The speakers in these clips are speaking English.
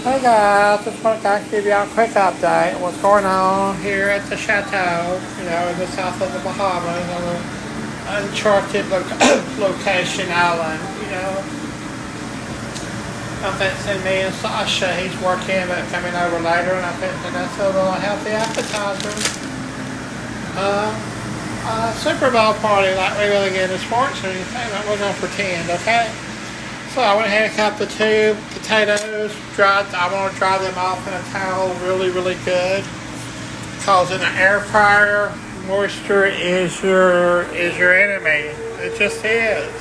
Hey guys, just want to give you a quick update on what's going on here at the chateau, in the south of the Bahamas on an uncharted location island, I'm fixing me and Sasha, he's working but coming over later and I'm fixing us a little healthy appetizer. Super Bowl party like we really get in sports or anything, but we're going to pretend, okay? So I went ahead and cut the two potatoes, I want to dry them off in a towel really, really good. Because in an air fryer, moisture is your enemy. It just is.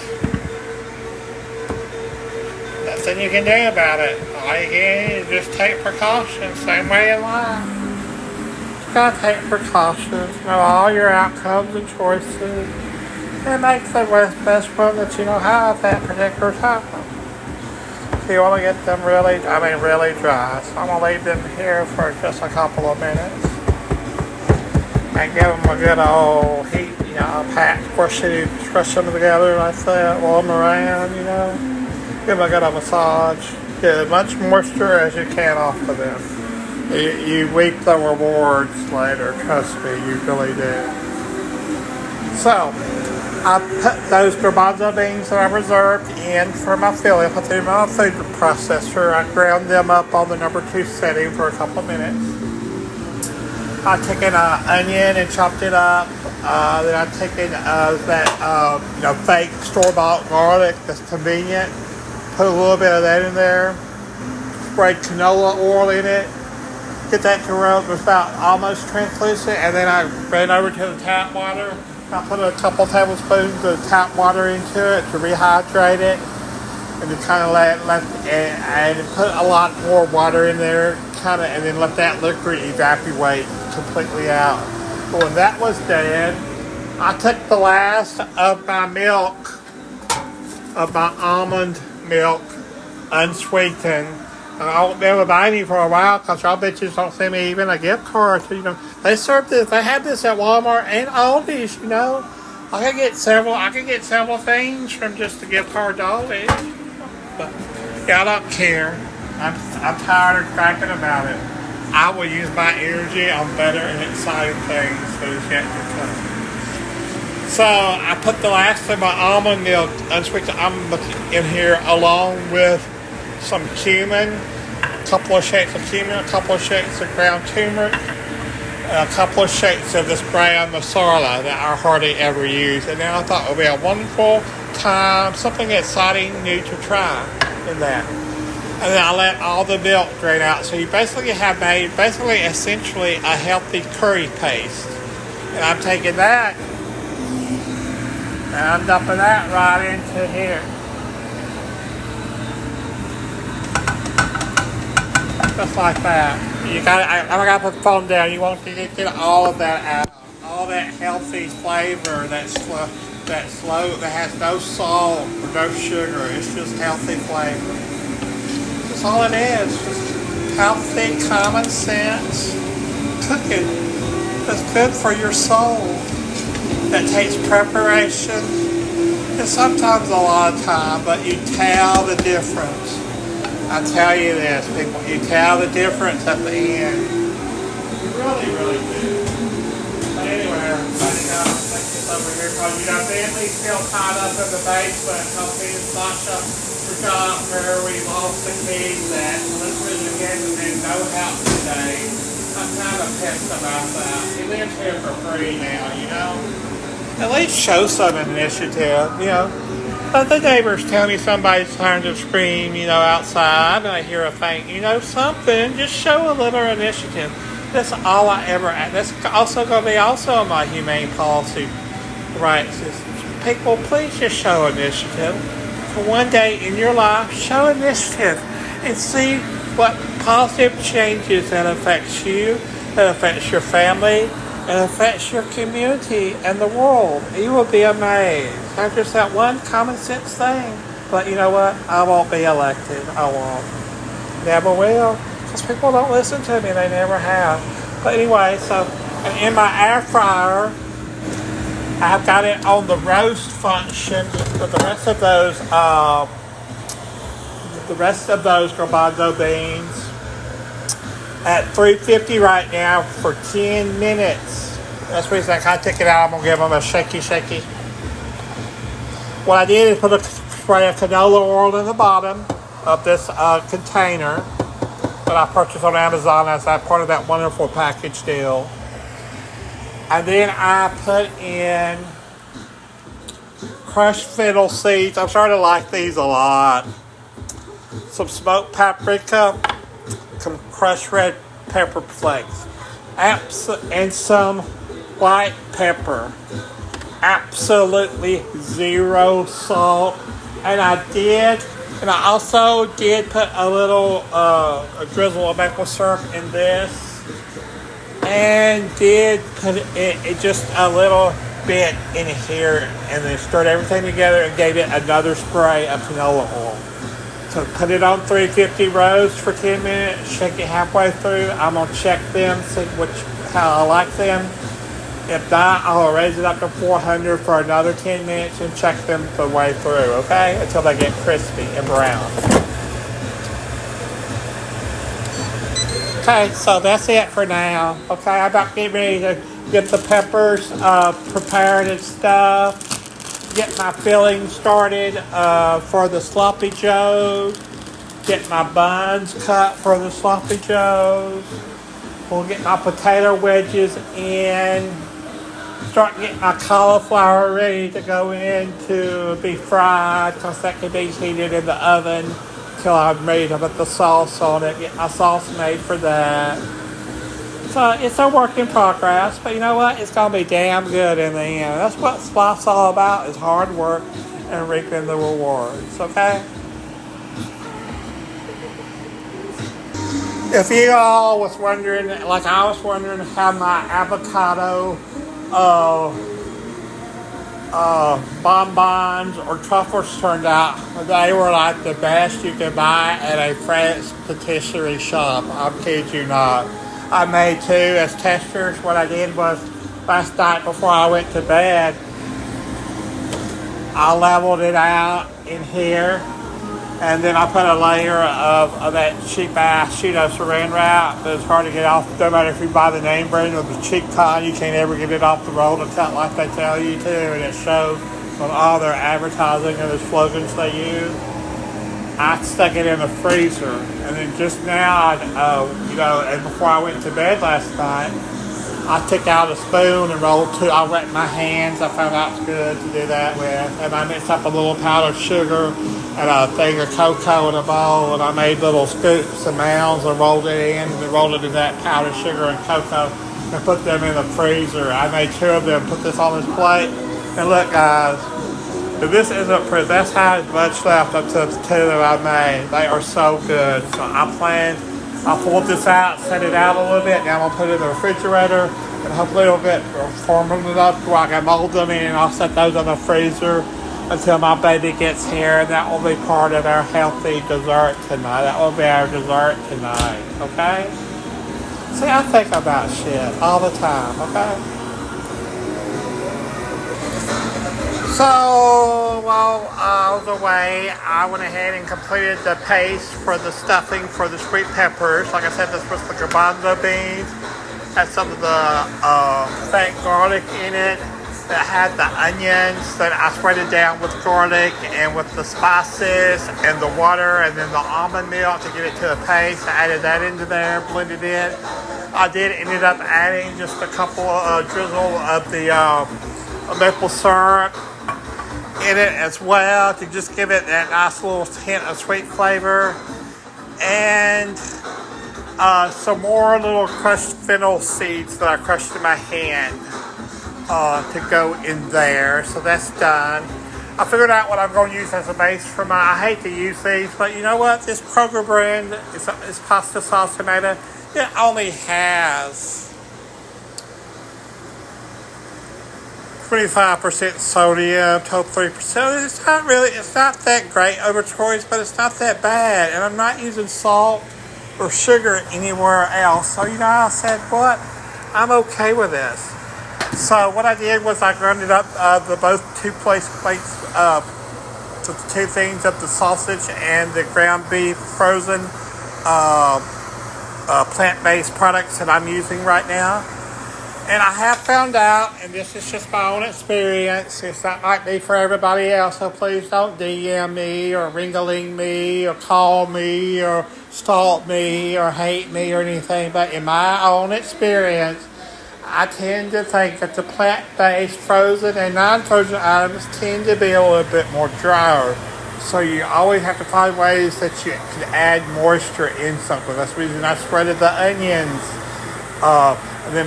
Nothing you can do about it. All you can is just take precautions, same way in life. You gotta take precautions, know all your outcomes and choices, and make the best one that you know how at that particular time. So you want to get them really dry. So I'm going to leave them here for just a couple of minutes. And give them a good old heat, pat, crush them together like that, roll them around, Give them a good old massage. Get as much moisture as you can off of them. You reap the rewards later, trust me, you really do. So, I put those garbanzo beans that I reserved in for my filling. I put them in my food processor. I ground them up on the number 2 setting for a couple of minutes. I took in an onion and chopped it up. Then I took in that fake store-bought garlic that's convenient. Put a little bit of that in there. Sprayed canola oil in it. Get that to run about almost translucent, and then I ran over to the tap water. I put a couple tablespoons of tap water into it to rehydrate it, and then kind of let and put a lot more water in there, and then let that liquid evaporate completely out. But when that was done, I took the last of my milk, of my almond milk, unsweetened. I won't be able to buy any for a while because y'all bitches don't send me even a gift card. They serve this. They have this at Walmart and Aldi's. I can get several things from just a gift card to Aldi's. But y'all don't care. I'm tired of cracking about it. I will use my energy on better and exciting things that is yet to come. So I put the last of my almond milk, unsweetened almond milk, in here along with some cumin, a couple of shakes of cumin, a couple of shakes of ground turmeric, a couple of shakes of this brown masala that I hardly ever use. And then I thought it would be a wonderful time, something exciting new to try in that. And then I let all the milk drain out. So you basically have made essentially a healthy curry paste. And I'm taking that and I'm dumping that right into here. Just like that. I gotta put the phone down. You want to get all of that out. All that healthy flavor that has no salt or no sugar. It's just healthy flavor. That's all it is. Just healthy, common sense cooking. That's good for your soul. That takes preparation. And sometimes a lot of time, but you tell the difference. I tell you this, people, you tell the difference at the end. You really, really do. But anyway, everybody, take this over here because you got family still tied up in the basement because me and Sasha forgot where we lost the keys at. Let's really again and then no house today. I'm kind of pissed about that. He lives here for free now, At least show some initiative, The neighbors tell me somebody's trying to scream, outside, and I hear a thing, something. Just show a little initiative. That's all I ever. That's also going to be also my humane policy rights. Is people, please just show initiative. For one day in your life, show initiative and see what positive changes that affects you, that affects your family, and affects your community and the world. You will be amazed. That's just that one common sense thing. But you know what? I won't be elected. I won't. Never will. Because people don't listen to me. They never have. But anyway, so in my air fryer, I've got it on the roast function. But the rest of those garbanzo beans, at 350 right now for 10 minutes. That's the reason I kind of take it out. I'm going to give them a shaky. What I did is put a spray of canola oil in the bottom of this container that I purchased on Amazon as part of that wonderful package deal. And then I put in crushed fennel seeds. I'm starting to like these a lot. Some smoked paprika, some crushed red pepper flakes, and some white pepper. Absolutely zero salt. And I also did put a little a drizzle of maple syrup in this, and did put it just a little bit in here, and then stirred everything together and gave it another spray of canola oil. So put it on 350 roast for 10 minutes, shake it halfway through. I'm going to check them, see how I like them. If not, I'll raise it up to 400 for another 10 minutes and check them the way through, okay? Until they get crispy and brown. Okay, so that's it for now. Okay, I'm about getting ready to get the peppers prepared and stuff. Get my filling started for the sloppy joes. Get my buns cut for the sloppy joes. We'll get my potato wedges in. Start getting my cauliflower ready to go in to be fried, because that can be heated in the oven until I'm ready to put the sauce on it. Get my sauce made for that. So it's a work in progress, but you know what? It's going to be damn good in the end. That's what life's all about, is hard work and reaping the rewards, okay? If you all was wondering, like I was wondering, how my avocado bonbons or truffles turned out, they were like the best you could buy at a French patisserie shop. I'm kidding you not. I made two as testers. What I did was, last night before I went to bed, I leveled it out in here, and then I put a layer of that cheap ass Cheeto saran wrap that's hard to get off. No matter if you buy the name brand or the cheap kind, you can't ever get it off the roll to cut like they tell you to, and it shows on all their advertising and the slogans they use. I stuck it in the freezer, and then just now, and before I went to bed last night, I took out a spoon and rolled two. I wet my hands. I found out it's good to do that with. And I mixed up a little powdered sugar and a thing of cocoa in a bowl, and I made little scoops and mounds and rolled it in, and then rolled it in that powdered sugar and cocoa and put them in the freezer. I made two of them, put this on this plate. And look, guys, if this isn't pretty, that's how much left up to the two that I made. They are so good. So I'll pull this out, set it out a little bit. Now I'm going to put it in the refrigerator, and hopefully it'll get formed enough where I can mold them in, and I'll set those in the freezer until my baby gets here. And that will be part of our healthy dessert tonight. That will be our dessert tonight, okay? See, I think about shit all the time, okay? So, while I was away, I went ahead and completed the paste for the stuffing for the sweet peppers. Like I said, this was the garbanzo beans. Had some of the fat garlic in it. That had the onions that I spread down with garlic and with the spices and the water and then the almond milk to get it to a paste. I added that into there, blended it. I ended up adding just a couple of drizzle of the maple syrup in it as well to just give it that nice little hint of sweet flavor, and some more little crushed fennel seeds that I crushed in my hand to go in there. So that's done. I figured out what I'm going to use as a base for my, I hate to use these, but you know what, this Kroger brand is pasta sauce tomato. It only has 25% sodium, total 3%. It's not that great over choice, but it's not that bad. And I'm not using salt or sugar anywhere else. So, I said, what? I'm okay with this. So what I did was I grounded up the both two plates, the two things of the sausage and the ground beef frozen plant-based products that I'm using right now. And I have found out, and this is just my own experience, it's not might be for everybody else, so please don't DM me or ring-a-ling me or call me or stalk me or hate me or anything, but in my own experience, I tend to think that the plant-based frozen and non-frozen items tend to be a little bit more drier. So you always have to find ways that you can add moisture in something. That's the reason I spreaded the onions. And then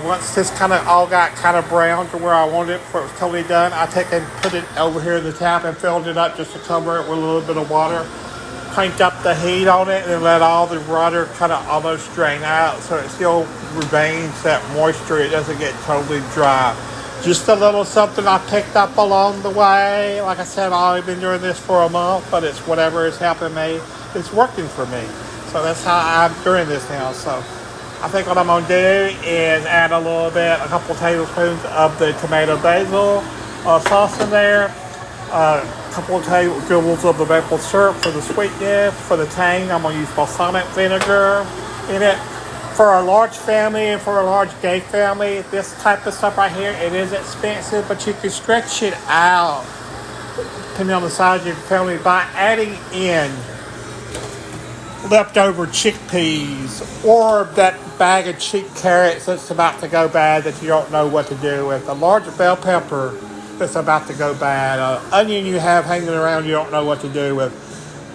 once this kind of all got kind of brown to where I wanted it before it was totally done, I take and put it over here in the tap and filled it up just to cover it with a little bit of water. Cranked up the heat on it and then let all the water kind of almost drain out so it still remains that moisture. It doesn't get totally dry. Just a little something I picked up along the way. Like I said, I've only been doing this for a month, but it's whatever is helping me. It's working for me. So that's how I'm doing this now. So I think what I'm going to do is add a couple tablespoons of the tomato basil sauce in there. A couple of tablespoons of the maple syrup for the sweetness. For the tang, I'm going to use balsamic vinegar in it. For a large family and for a large gay family, this type of stuff right here, it is expensive, but you can stretch it out, depending on the size of your family, by adding in leftover chickpeas or that bag of cheap carrots that's about to go bad that you don't know what to do with. A large bell pepper that's about to go bad. An onion you have hanging around you don't know what to do with.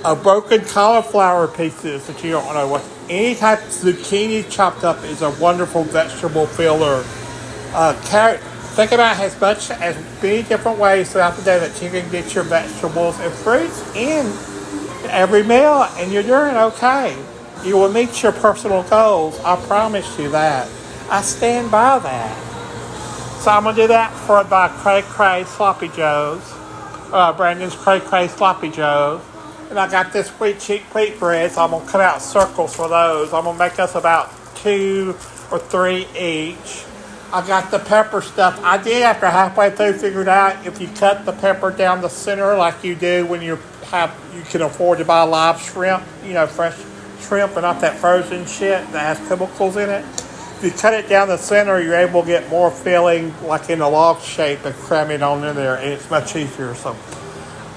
A broken cauliflower pieces that you don't know what. Any type of zucchini chopped up is a wonderful vegetable filler. Carrot, think about as many different ways throughout the day that you can get your vegetables and fruits in every meal, and you're doing okay. You will meet your personal goals. I promise you that. I stand by that. So I'm going to do that for my Cray Cray Sloppy Joes. Brandon's Cray Cray Sloppy Joes. And I got this wheat bread, so I'm going to cut out circles for those. I'm going to make us about 2 or 3 each. I got the pepper stuff. I did, after halfway through, figured out if you cut the pepper down the center like you do when you can afford to buy live shrimp, fresh shrimp and not that frozen shit that has chemicals in it. If you cut it down the center, you're able to get more filling like in a log shape and cram it on in there, and it's much easier. So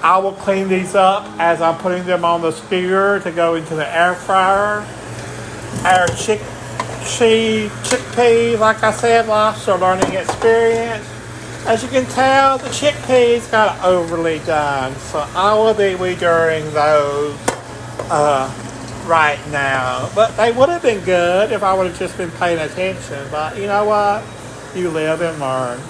I will clean these up as I'm putting them on the skewer to go into the air fryer. Our chickpeas, like I said, lobster learning experience. As you can tell, the chickpeas got overly done, so I will be redoing those right now. But they would have been good if I would have just been paying attention. But you know what? You live and learn.